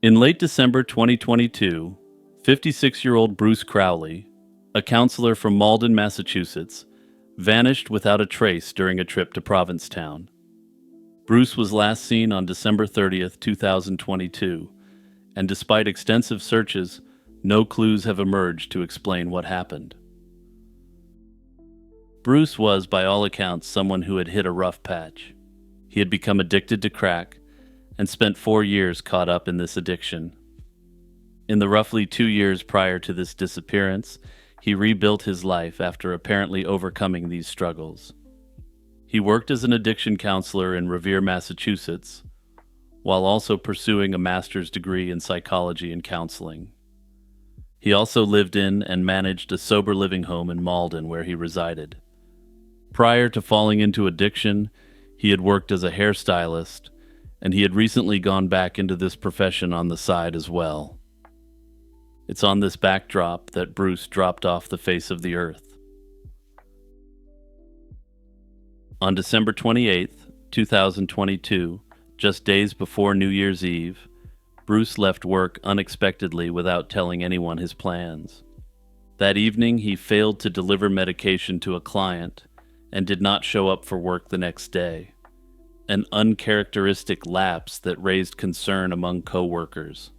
In late December 2022, 56-year-old Bruce Crowley, a counselor from Malden, Massachusetts, vanished without a trace during a trip to Provincetown. Bruce was last seen on December 30th, 2022, and despite extensive searches, no clues have emerged to explain what happened. Bruce was, by all accounts, someone who had hit a rough patch. He had become addicted to crack and spent 4 years caught up in this addiction. In the roughly 2 years prior to this disappearance, he rebuilt his life after apparently overcoming these struggles. He worked as an addiction counselor in Revere, Massachusetts, while also pursuing a master's degree in psychology and counseling. He also lived in and managed a sober living home in Malden where he resided. Prior to falling into addiction, he had worked as a hairstylist, and he had recently gone back into this profession on the side as well. It's on this backdrop that Bruce dropped off the face of the earth. On December 28th, 2022, just days before New Year's Eve, Bruce left work unexpectedly without telling anyone his plans. That evening, he failed to deliver medication to a client and did not show up for work the next day, an uncharacteristic lapse that raised concern among co-workers.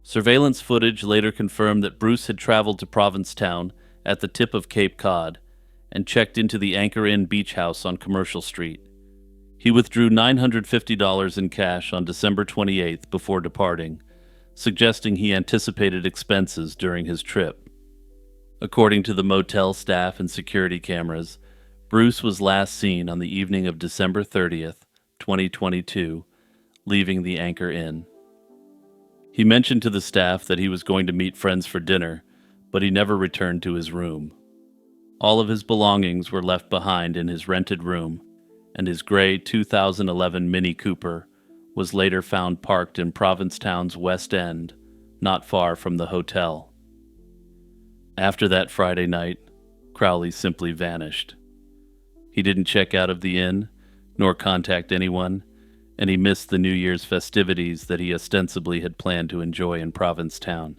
Surveillance footage later confirmed that Bruce had traveled to Provincetown at the tip of Cape Cod and checked into the Anchor Inn beach house on Commercial Street. He withdrew $950 in cash on December 28th before departing, suggesting he anticipated expenses during his trip. According to the motel staff and security cameras, Bruce was last seen on the evening of December 30th, 2022, leaving the Anchor Inn. He mentioned to the staff that he was going to meet friends for dinner, but he never returned to his room. All of his belongings were left behind in his rented room, and his gray 2011 Mini Cooper was later found parked in Provincetown's West End, not far from the hotel. After that Friday night, Crowley simply vanished. He didn't check out of the inn, nor contact anyone, and he missed the New Year's festivities that he ostensibly had planned to enjoy in Provincetown.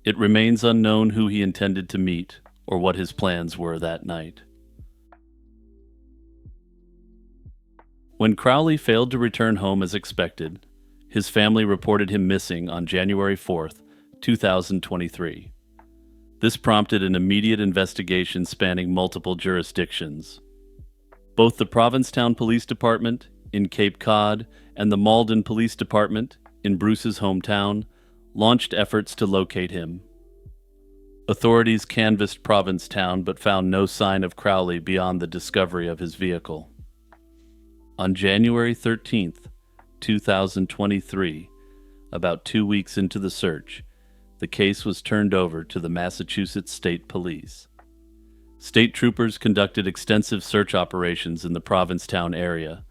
It remains unknown who he intended to meet or what his plans were that night. When Crowley failed to return home as expected, his family reported him missing on January 4th, 2023. This prompted an immediate investigation spanning multiple jurisdictions. Both the Provincetown Police Department in Cape Cod and the Malden Police Department in Bruce's hometown launched efforts to locate him. Authorities canvassed Provincetown but found no sign of Crowley beyond the discovery of his vehicle. On January 13th, 2023, about 2 weeks into the search, the case was turned over to the Massachusetts State Police. State troopers conducted extensive search operations in the Provincetown area,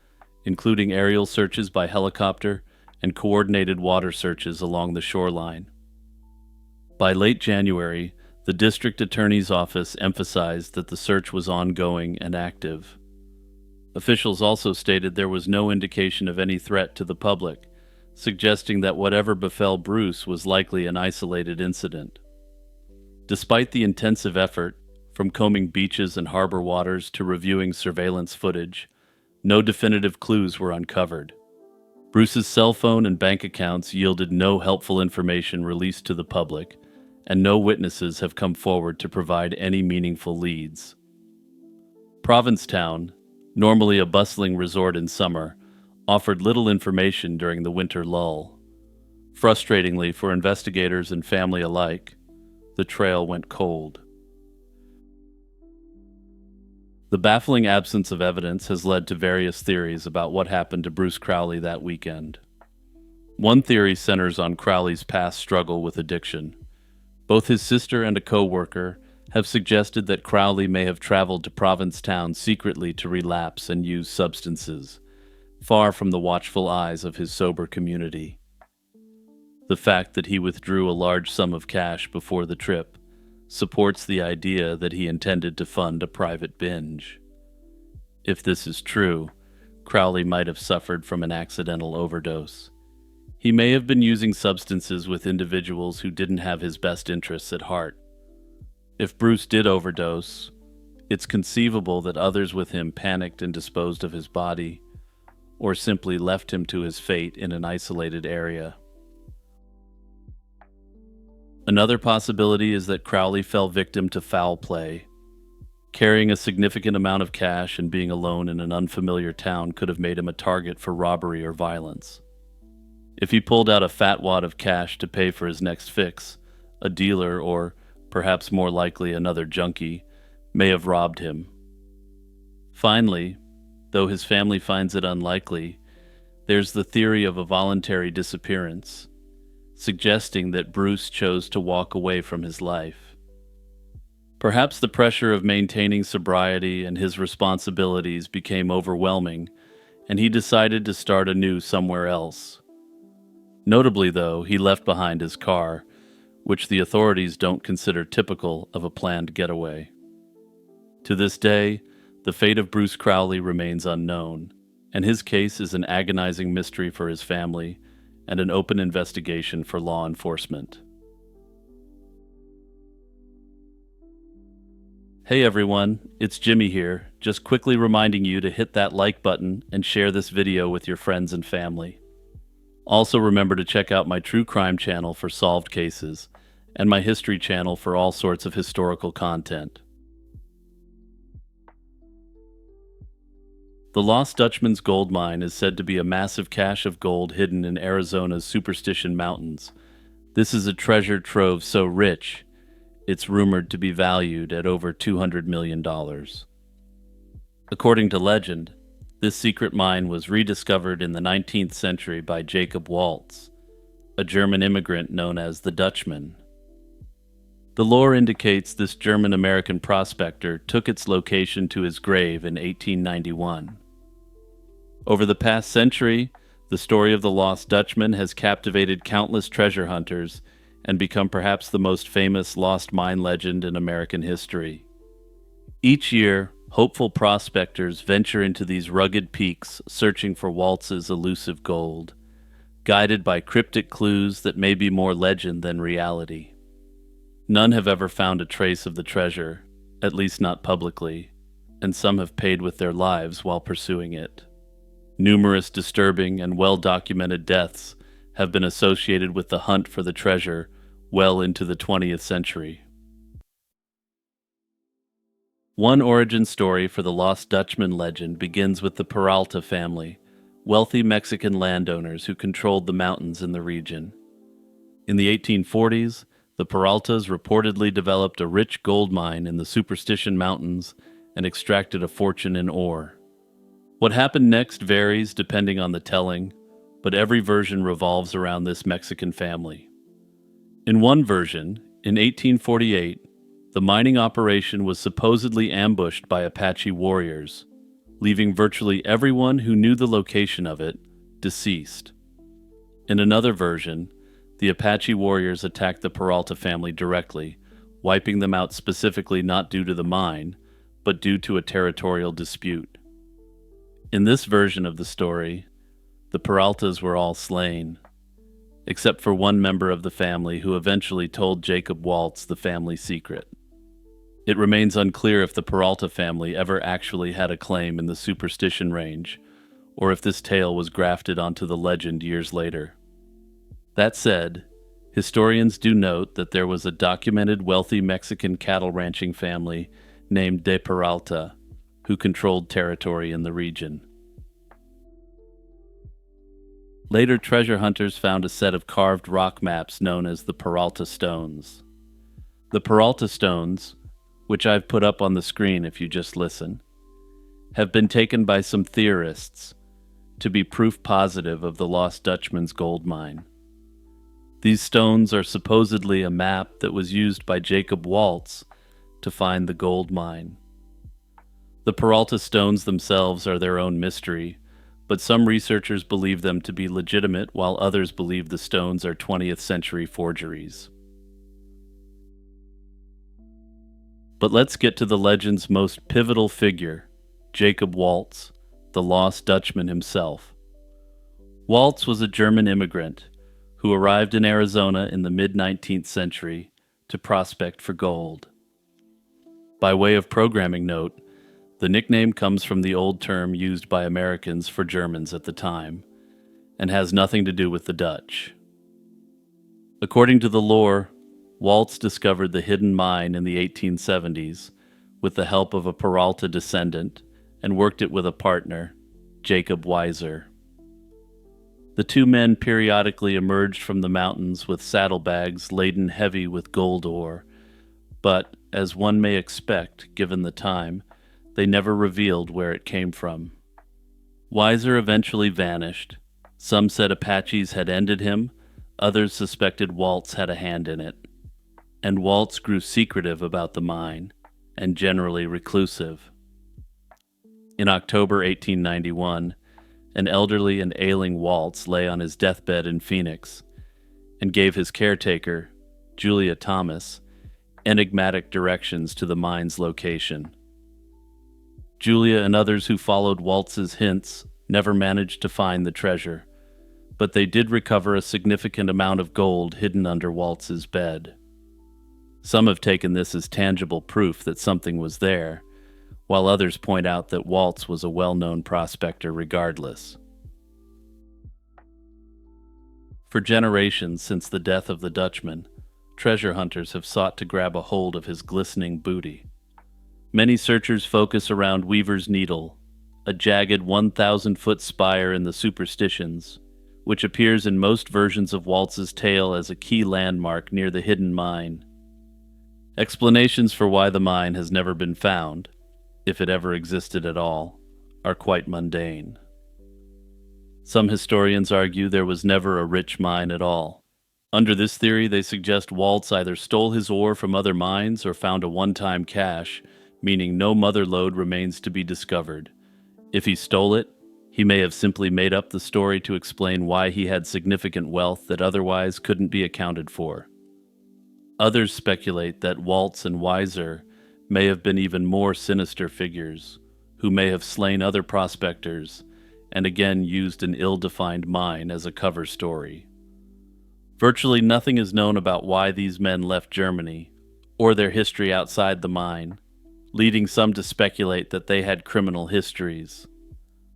including aerial searches by helicopter and coordinated water searches along the shoreline. By late January, the district attorney's office emphasized that the search was ongoing and active. Officials also stated there was no indication of any threat to the public, suggesting that whatever befell Bruce was likely an isolated incident. Despite the intensive effort, from combing beaches and harbor waters to reviewing surveillance footage, no definitive clues were uncovered. Bruce's cell phone and bank accounts yielded no helpful information released to the public, and no witnesses have come forward to provide any meaningful leads. Provincetown, normally a bustling resort in summer, offered little information during the winter lull. Frustratingly for investigators and family alike, the trail went cold. The baffling absence of evidence has led to various theories about what happened to Bruce Crowley that weekend. One theory centers on Crowley's past struggle with addiction. Both his sister and a co-worker have suggested that Crowley may have traveled to Provincetown secretly to relapse and use substances, far from the watchful eyes of his sober community. The fact that he withdrew a large sum of cash before the trip supports the idea that he intended to fund a private binge. If this is true, Crowley might have suffered from an accidental overdose. He may have been using substances with individuals who didn't have his best interests at heart. If Bruce did overdose, it's conceivable that others with him panicked and disposed of his body, or simply left him to his fate in an isolated area. Another possibility is that Crowley fell victim to foul play. Carrying a significant amount of cash and being alone in an unfamiliar town could have made him a target for robbery or violence. If he pulled out a fat wad of cash to pay for his next fix, a dealer, or perhaps more likely another junkie, may have robbed him. Finally, though his family finds it unlikely, there's the theory of a voluntary disappearance, suggesting that Bruce chose to walk away from his life. Perhaps the pressure of maintaining sobriety and his responsibilities became overwhelming, and he decided to start anew somewhere else. Notably, though, he left behind his car, which the authorities don't consider typical of a planned getaway. To this day, the fate of Bruce Crowley remains unknown, and his case is an agonizing mystery for his family and an open investigation for law enforcement. Hey everyone, it's Jimmy here, just quickly reminding you to hit that like button and share this video with your friends and family. Also remember to check out my true crime channel for solved cases, and my history channel for all sorts of historical content. The Lost Dutchman's gold mine is said to be a massive cache of gold hidden in Arizona's Superstition Mountains. This is a treasure trove so rich, it's rumored to be valued at over $200 million. According to legend, this secret mine was rediscovered in the 19th century by Jacob Waltz, a German immigrant known as the Dutchman. The lore indicates this German-American prospector took its location to his grave in 1891. Over the past century, the story of the Lost Dutchman has captivated countless treasure hunters and become perhaps the most famous lost mine legend in American history. Each year, hopeful prospectors venture into these rugged peaks searching for Waltz's elusive gold, guided by cryptic clues that may be more legend than reality. None have ever found a trace of the treasure, at least not publicly, and some have paid with their lives while pursuing it. Numerous disturbing and well-documented deaths have been associated with the hunt for the treasure well into the 20th century. One origin story for the Lost Dutchman legend begins with the Peralta family, wealthy Mexican landowners who controlled the mountains in the region. In the 1840s, the Peraltas reportedly developed a rich gold mine in the Superstition Mountains and extracted a fortune in ore. What happened next varies depending on the telling, but every version revolves around this Mexican family. In one version, in 1848, the mining operation was supposedly ambushed by Apache warriors, leaving virtually everyone who knew the location of it deceased. In another version, the Apache warriors attacked the Peralta family directly, wiping them out specifically not due to the mine, but due to a territorial dispute. In this version of the story, the Peraltas were all slain, except for one member of the family who eventually told Jacob Waltz the family secret. It remains unclear if the Peralta family ever actually had a claim in the Superstition Range, or if this tale was grafted onto the legend years later. That said, historians do note that there was a documented wealthy Mexican cattle ranching family named De Peralta, who controlled territory in the region. Later treasure hunters found a set of carved rock maps known as the Peralta Stones. The Peralta Stones, which I've put up on the screen if you just listen, have been taken by some theorists to be proof positive of the Lost Dutchman's gold mine. These stones are supposedly a map that was used by Jacob Waltz to find the gold mine. The Peralta stones themselves are their own mystery, but some researchers believe them to be legitimate while others believe the stones are 20th century forgeries. But let's get to the legend's most pivotal figure, Jacob Waltz, the Lost Dutchman himself. Waltz was a German immigrant who arrived in Arizona in the mid-19th century to prospect for gold. By way of programming note, the nickname comes from the old term used by Americans for Germans at the time, and has nothing to do with the Dutch. According to the lore, Waltz discovered the hidden mine in the 1870s with the help of a Peralta descendant and worked it with a partner, Jacob Weiser. The two men periodically emerged from the mountains with saddlebags laden heavy with gold ore, but, as one may expect given the time, they never revealed where it came from. Weiser eventually vanished. Some said Apaches had ended him, others suspected Waltz had a hand in it. And Waltz grew secretive about the mine, and generally reclusive. In October 1891, an elderly and ailing Waltz lay on his deathbed in Phoenix, and gave his caretaker, Julia Thomas, enigmatic directions to the mine's location. Julia and others who followed Waltz's hints never managed to find the treasure, but they did recover a significant amount of gold hidden under Waltz's bed. Some have taken this as tangible proof that something was there, while others point out that Waltz was a well-known prospector regardless. For generations since the death of the Dutchman, treasure hunters have sought to grab a hold of his glistening booty. Many searchers focus around Weaver's Needle, a jagged 1,000-foot spire in the Superstitions, which appears in most versions of Waltz's tale as a key landmark near the hidden mine. Explanations for why the mine has never been found, if it ever existed at all, are quite mundane. Some historians argue there was never a rich mine at all. Under this theory, they suggest Waltz either stole his ore from other mines or found a one-time cache, meaning no mother lode remains to be discovered. If he stole it, he may have simply made up the story to explain why he had significant wealth that otherwise couldn't be accounted for. Others speculate that Waltz and Weiser may have been even more sinister figures, who may have slain other prospectors and again used an ill-defined mine as a cover story. Virtually nothing is known about why these men left Germany, or their history outside the mine, leading some to speculate that they had criminal histories.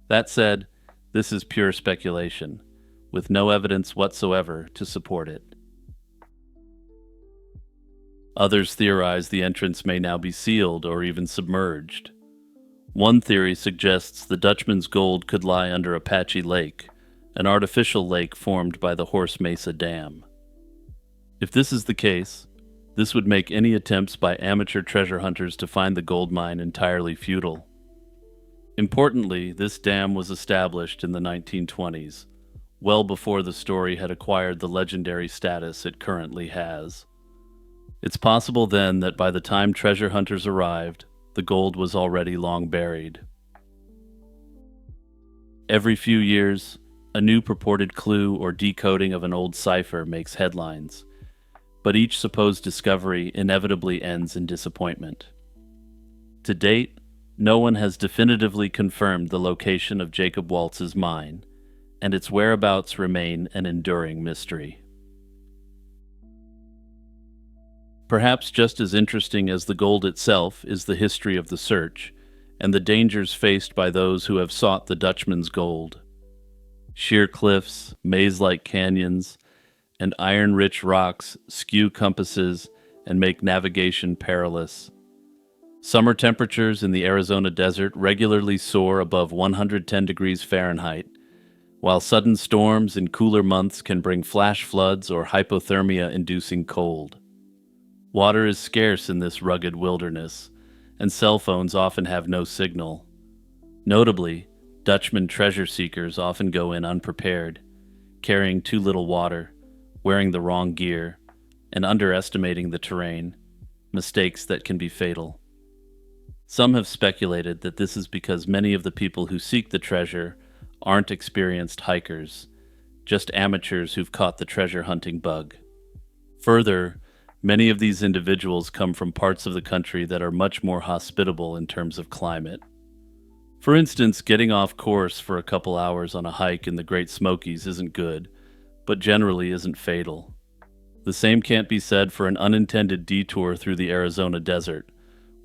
That said, this is pure speculation, with no evidence whatsoever to support it. Others theorize the entrance may now be sealed or even submerged. One theory suggests the Dutchman's gold could lie under Apache Lake, an artificial lake formed by the Horse Mesa Dam. If this is the case, this would make any attempts by amateur treasure hunters to find the gold mine entirely futile. Importantly, this dam was established in the 1920s, well before the story had acquired the legendary status it currently has. It's possible then that by the time treasure hunters arrived, the gold was already long buried. Every few years, a new purported clue or decoding of an old cipher makes headlines, but each supposed discovery inevitably ends in disappointment. To date, no one has definitively confirmed the location of Jacob Waltz's mine, and its whereabouts remain an enduring mystery. Perhaps just as interesting as the gold itself is the history of the search and the dangers faced by those who have sought the Dutchman's gold. Sheer cliffs, maze-like canyons, and iron-rich rocks skew compasses and make navigation perilous. Summer temperatures in the Arizona desert regularly soar above 110 degrees Fahrenheit, while sudden storms in cooler months can bring flash floods or hypothermia-inducing cold. Water is scarce in this rugged wilderness, and cell phones often have no signal. Notably, Dutchman treasure seekers often go in unprepared, carrying too little water, wearing the wrong gear, and underestimating the terrain, mistakes that can be fatal. Some have speculated that this is because many of the people who seek the treasure aren't experienced hikers, just amateurs who've caught the treasure hunting bug. Further, many of these individuals come from parts of the country that are much more hospitable in terms of climate. For instance, getting off course for a couple hours on a hike in the Great Smokies isn't good, but generally isn't fatal. The same can't be said for an unintended detour through the Arizona desert,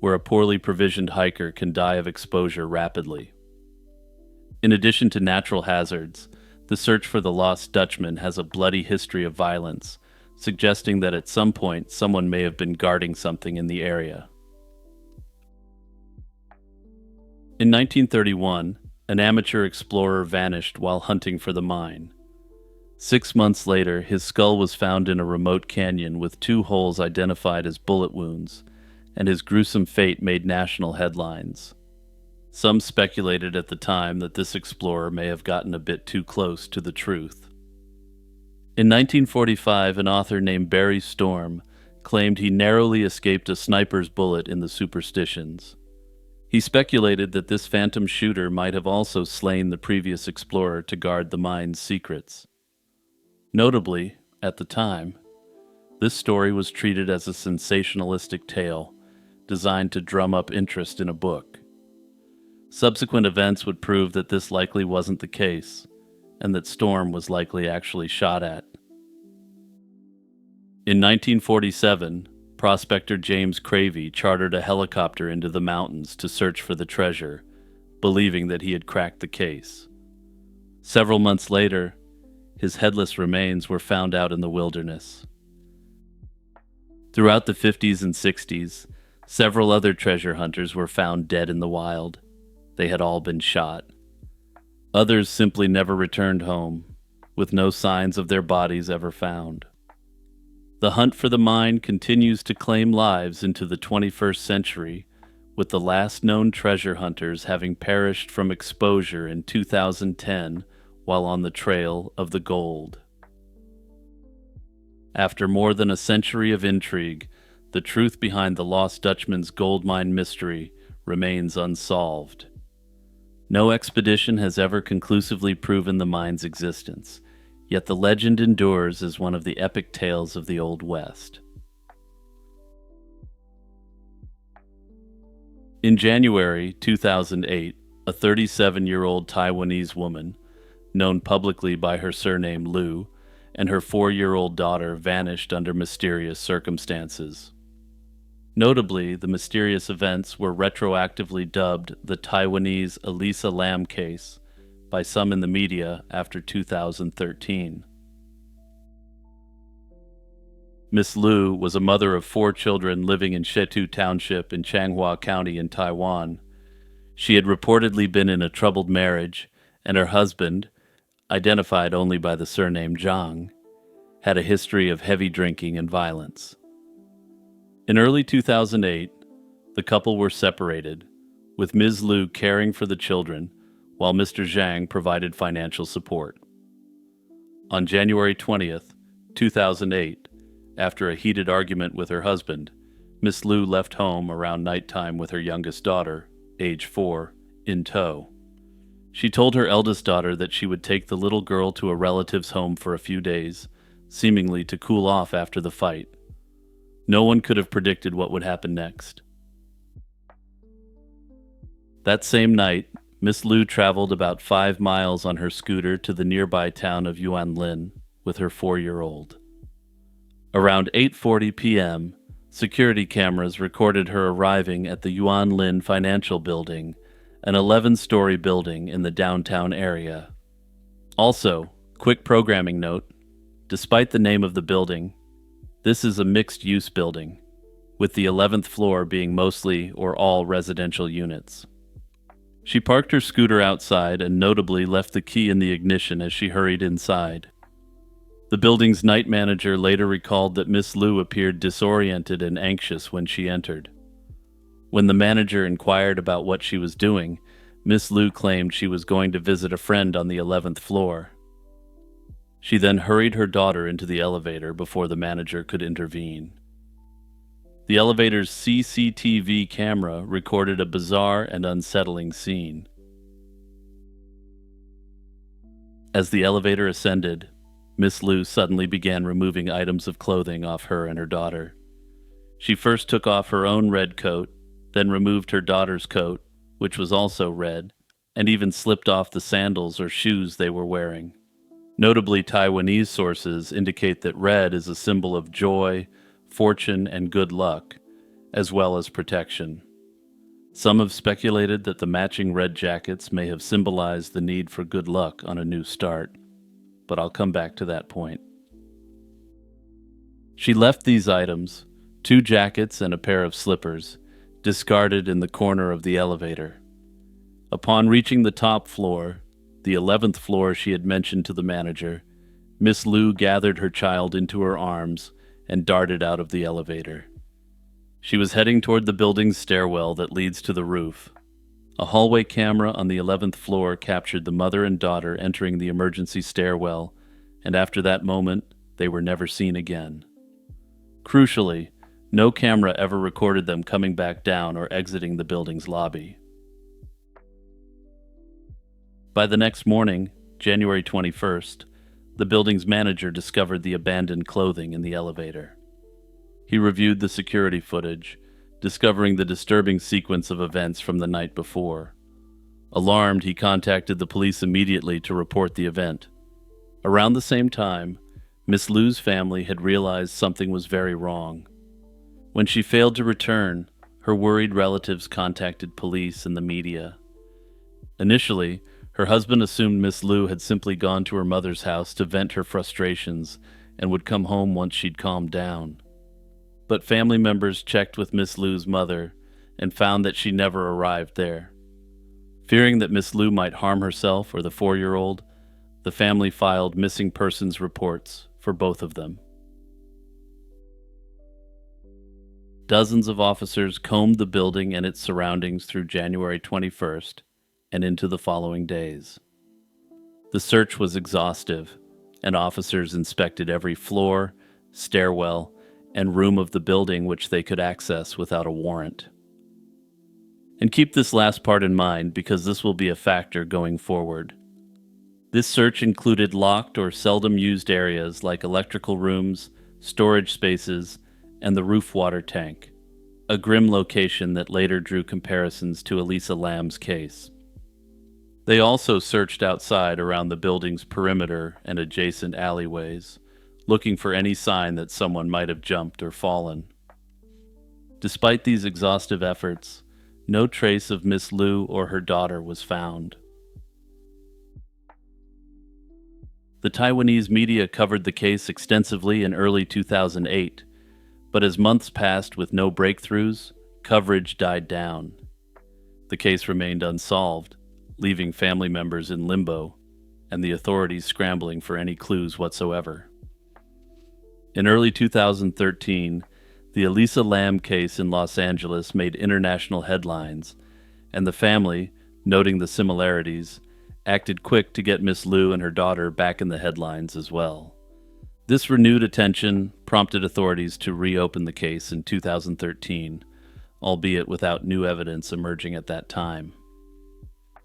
where a poorly provisioned hiker can die of exposure rapidly. In addition to natural hazards, the search for the lost Dutchman has a bloody history of violence, suggesting that at some point someone may have been guarding something in the area. In 1931, an amateur explorer vanished while hunting for the mine. 6 months later, his skull was found in a remote canyon with 2 holes identified as bullet wounds, and his gruesome fate made national headlines. Some speculated at the time that this explorer may have gotten a bit too close to the truth. In 1945, an author named Barry Storm claimed he narrowly escaped a sniper's bullet in the Superstitions. He speculated that this phantom shooter might have also slain the previous explorer to guard the mine's secrets. Notably, at the time, this story was treated as a sensationalistic tale designed to drum up interest in a book. Subsequent events would prove that this likely wasn't the case, and that Storm was likely actually shot at. In 1947, prospector James Cravey chartered a helicopter into the mountains to search for the treasure, believing that he had cracked the case. Several months later, his headless remains were found out in the wilderness. Throughout the 50s and 60s, several other treasure hunters were found dead in the wild. They had all been shot. Others simply never returned home, with no signs of their bodies ever found. The hunt for the mine continues to claim lives into the 21st century, with the last known treasure hunters having perished from exposure in 2010 while on the trail of the gold. After more than a century of intrigue, the truth behind the Lost Dutchman's gold mine mystery remains unsolved. No expedition has ever conclusively proven the mine's existence, yet the legend endures as one of the epic tales of the Old West. In January 2008, a 37-year-old Taiwanese woman, known publicly by her surname Liu, and her 4-year-old daughter vanished under mysterious circumstances. Notably, the mysterious events were retroactively dubbed the Taiwanese Elisa Lam case by some in the media after 2013. Miss Liu was a mother of 4 children living in Shetu Township in Changhua County in Taiwan. She had reportedly been in a troubled marriage, and her husband, identified only by the surname Zhang, had a history of heavy drinking and violence. In early 2008, the couple were separated, with Ms. Liu caring for the children while Mr. Zhang provided financial support. On January 20th, 2008, after a heated argument with her husband, Miss Liu left home around nighttime with her youngest daughter, age 4, in tow. She told her eldest daughter that she would take the little girl to a relative's home for a few days, seemingly to cool off after the fight. No one could have predicted what would happen next. That same night, Miss Liu traveled about 5 miles on her scooter to the nearby town of Yuanlin with her 4-year-old. Around 8:40 p.m., security cameras recorded her arriving at the Yuanlin Financial Building, an 11-story building in the downtown area. Also, quick programming note, despite the name of the building, this is a mixed-use building, with the 11th floor being mostly or all residential units. She parked her scooter outside and notably left the key in the ignition as she hurried inside. The building's night manager later recalled that Miss Liu appeared disoriented and anxious when she entered. When the manager inquired about what she was doing, Miss Liu claimed she was going to visit a friend on the 11th floor. She then hurried her daughter into the elevator before the manager could intervene. The elevator's CCTV camera recorded a bizarre and unsettling scene. As the elevator ascended, Miss Liu suddenly began removing items of clothing off her and her daughter. She first took off her own red coat, then removed her daughter's coat, which was also red, and even slipped off the sandals or shoes they were wearing. Notably, Taiwanese sources indicate that red is a symbol of joy, fortune, and good luck, as well as protection. Some have speculated that the matching red jackets may have symbolized the need for good luck on a new start, but I'll come back to that point. She left these items, 2 jackets and a pair of slippers, discarded in the corner of the elevator. Upon reaching the top floor, the 11th floor she had mentioned to the manager, Miss Liu gathered her child into her arms and darted out of the elevator. She was heading toward the building's stairwell that leads to the roof. A hallway camera on the 11th floor captured the mother and daughter entering the emergency stairwell, and after that moment, they were never seen again. Crucially, no camera ever recorded them coming back down or exiting the building's lobby. By the next morning, January 21st, the building's manager discovered the abandoned clothing in the elevator. He reviewed the security footage, discovering the disturbing sequence of events from the night before. Alarmed, he contacted the police immediately to report the event. Around the same time, Miss Liu's family had realized something was very wrong. When she failed to return, her worried relatives contacted police and the media. Initially, her husband assumed Miss Liu had simply gone to her mother's house to vent her frustrations and would come home once she'd calmed down. But family members checked with Miss Liu's mother and found that she never arrived there. Fearing that Miss Liu might harm herself or the 4-year-old, the family filed missing persons reports for both of them. Dozens of officers combed the building and its surroundings through January 21st and into the following days. The search was exhaustive, and officers inspected every floor, stairwell, and room of the building which they could access without a warrant. And keep this last part in mind because this will be a factor going forward. This search included locked or seldom used areas like electrical rooms, storage spaces, and the roof water tank, a grim location that later drew comparisons to Elisa Lam's case. They also searched outside around the building's perimeter and adjacent alleyways, looking for any sign that someone might have jumped or fallen. Despite these exhaustive efforts, no trace of Miss Liu or her daughter was found. The Taiwanese media covered the case extensively in early 2008, but as months passed with no breakthroughs, coverage died down. The case remained unsolved, leaving family members in limbo and the authorities scrambling for any clues whatsoever. In early 2013, the Elisa Lam case in Los Angeles made international headlines, and the family, noting the similarities, acted quick to get Miss Liu and her daughter back in the headlines as well. This renewed attention prompted authorities to reopen the case in 2013, albeit without new evidence emerging at that time.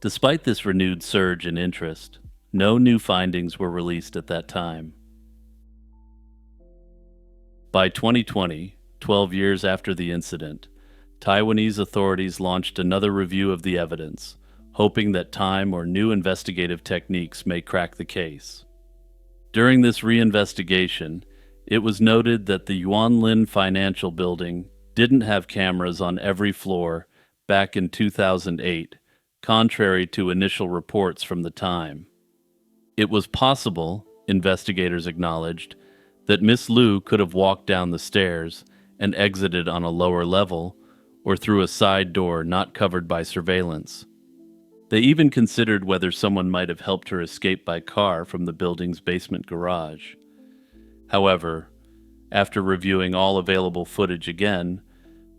Despite this renewed surge in interest, no new findings were released at that time. By 2020, 12 years after the incident, Taiwanese authorities launched another review of the evidence, hoping that time or new investigative techniques may crack the case. During this reinvestigation, it was noted that the Yuanlin Financial Building didn't have cameras on every floor back in 2008, contrary to initial reports from the time. It was possible, investigators acknowledged, that Miss Liu could have walked down the stairs and exited on a lower level or through a side door not covered by surveillance. They even considered whether someone might have helped her escape by car from the building's basement garage. However, after reviewing all available footage again,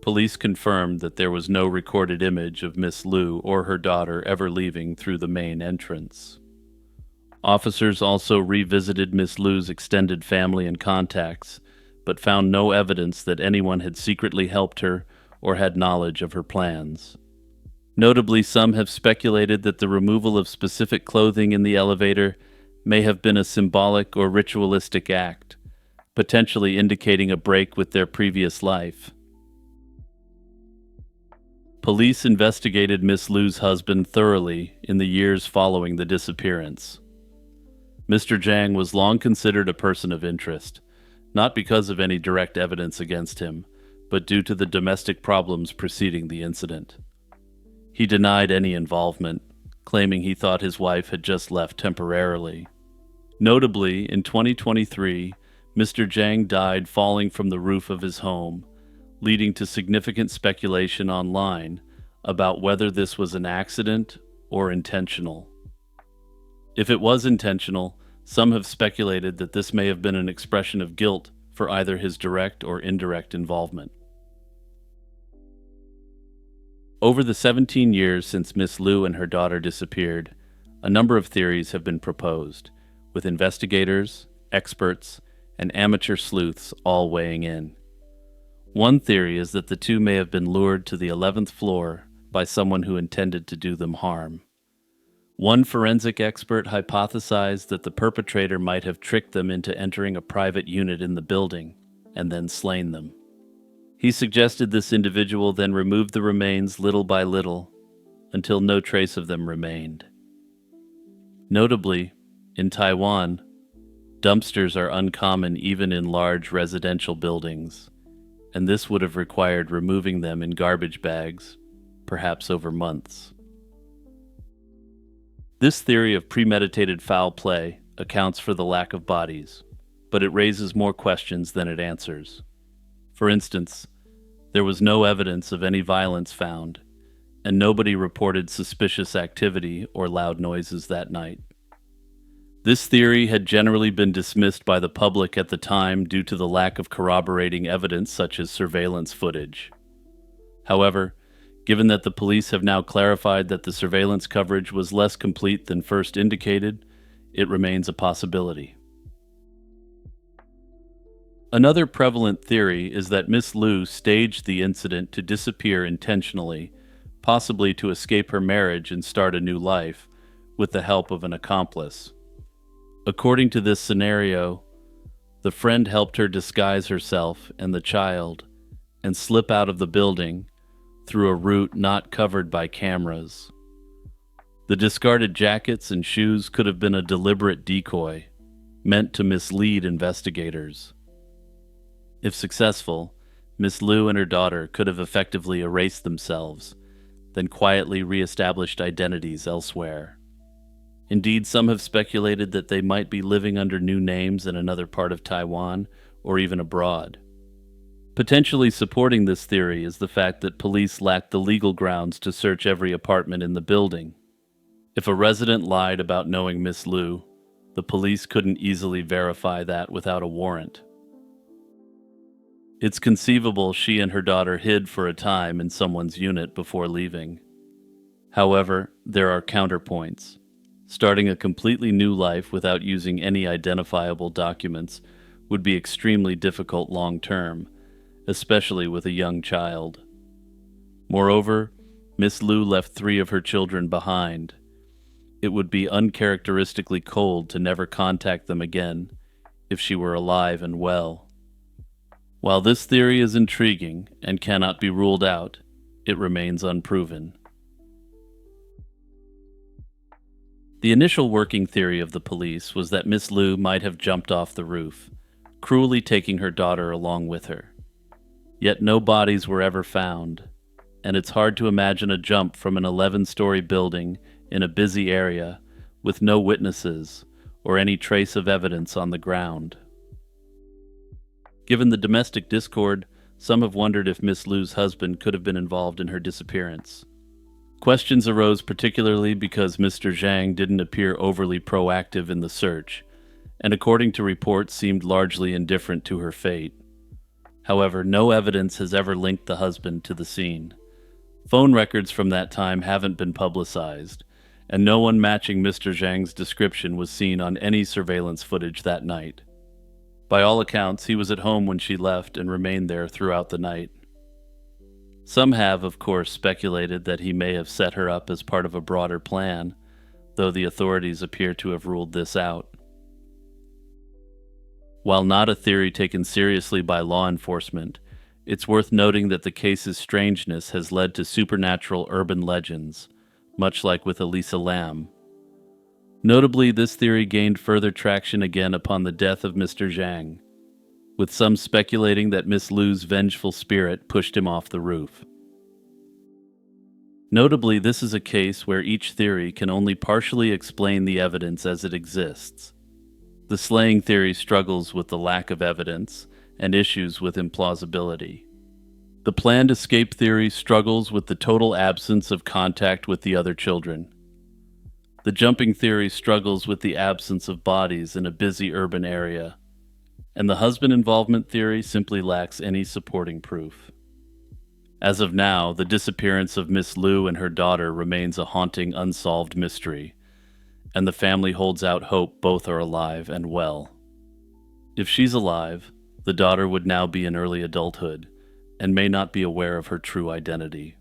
police confirmed that there was no recorded image of Miss Liu or her daughter ever leaving through the main entrance. Officers also revisited Miss Liu's extended family and contacts, but found no evidence that anyone had secretly helped her or had knowledge of her plans. Notably, some have speculated that the removal of specific clothing in the elevator may have been a symbolic or ritualistic act, potentially indicating a break with their previous life. Police investigated Miss Liu's husband thoroughly in the years following the disappearance. Mr. Zhang was long considered a person of interest, not because of any direct evidence against him, but due to the domestic problems preceding the incident. He denied any involvement, claiming he thought his wife had just left temporarily. Notably, in 2023, Mr. Zhang died falling from the roof of his home, leading to significant speculation online about whether this was an accident or intentional. If it was intentional, some have speculated that this may have been an expression of guilt for either his direct or indirect involvement. Over the 17 years since Miss Liu and her daughter disappeared, a number of theories have been proposed, with investigators, experts, and amateur sleuths all weighing in. One theory is that the two may have been lured to the 11th floor by someone who intended to do them harm. One forensic expert hypothesized that the perpetrator might have tricked them into entering a private unit in the building and then slain them. He suggested this individual then removed the remains little by little until no trace of them remained. Notably, in Taiwan, dumpsters are uncommon even in large residential buildings, and this would have required removing them in garbage bags, perhaps over months. This theory of premeditated foul play accounts for the lack of bodies, but it raises more questions than it answers. For instance, there was no evidence of any violence found, and nobody reported suspicious activity or loud noises that night. This theory had generally been dismissed by the public at the time due to the lack of corroborating evidence such as surveillance footage. However, given that the police have now clarified that the surveillance coverage was less complete than first indicated, it remains a possibility. Another prevalent theory is that Miss Liu staged the incident to disappear intentionally, possibly to escape her marriage and start a new life, with the help of an accomplice. According to this scenario, the friend helped her disguise herself and the child and slip out of the building through a route not covered by cameras. The discarded jackets and shoes could have been a deliberate decoy, meant to mislead investigators. If successful, Miss Liu and her daughter could have effectively erased themselves, then quietly re-established identities elsewhere. Indeed, some have speculated that they might be living under new names in another part of Taiwan or even abroad. Potentially supporting this theory is the fact that police lacked the legal grounds to search every apartment in the building. If a resident lied about knowing Miss Liu, the police couldn't easily verify that without a warrant. It's conceivable she and her daughter hid for a time in someone's unit before leaving. However, there are counterpoints. Starting a completely new life without using any identifiable documents would be extremely difficult long-term, especially with a young child. Moreover, Miss Liu left 3 of her children behind. It would be uncharacteristically cold to never contact them again if she were alive and well. While this theory is intriguing and cannot be ruled out, it remains unproven. The initial working theory of the police was that Miss Liu might have jumped off the roof, cruelly taking her daughter along with her. Yet no bodies were ever found, and it's hard to imagine a jump from an 11-story building in a busy area with no witnesses or any trace of evidence on the ground. Given the domestic discord, some have wondered if Miss Liu's husband could have been involved in her disappearance. Questions arose particularly because Mr. Zhang didn't appear overly proactive in the search, and according to reports seemed largely indifferent to her fate. However, no evidence has ever linked the husband to the scene. Phone records from that time haven't been publicized, and no one matching Mr. Zhang's description was seen on any surveillance footage that night. By all accounts, he was at home when she left and remained there throughout the night. Some have, of course, speculated that he may have set her up as part of a broader plan, though the authorities appear to have ruled this out. While not a theory taken seriously by law enforcement, it's worth noting that the case's strangeness has led to supernatural urban legends, much like with Elisa Lam. Notably, this theory gained further traction again upon the death of Mr. Zhang, with some speculating that Miss Lu's vengeful spirit pushed him off the roof. Notably, this is a case where each theory can only partially explain the evidence as it exists. The slaying theory struggles with the lack of evidence and issues with implausibility. The planned escape theory struggles with the total absence of contact with the other children. The jumping theory struggles with the absence of bodies in a busy urban area. And the husband involvement theory simply lacks any supporting proof. As of now, the disappearance of Miss Lu and her daughter remains a haunting, unsolved mystery, and the family holds out hope both are alive and well. If she's alive, the daughter would now be in early adulthood and may not be aware of her true identity.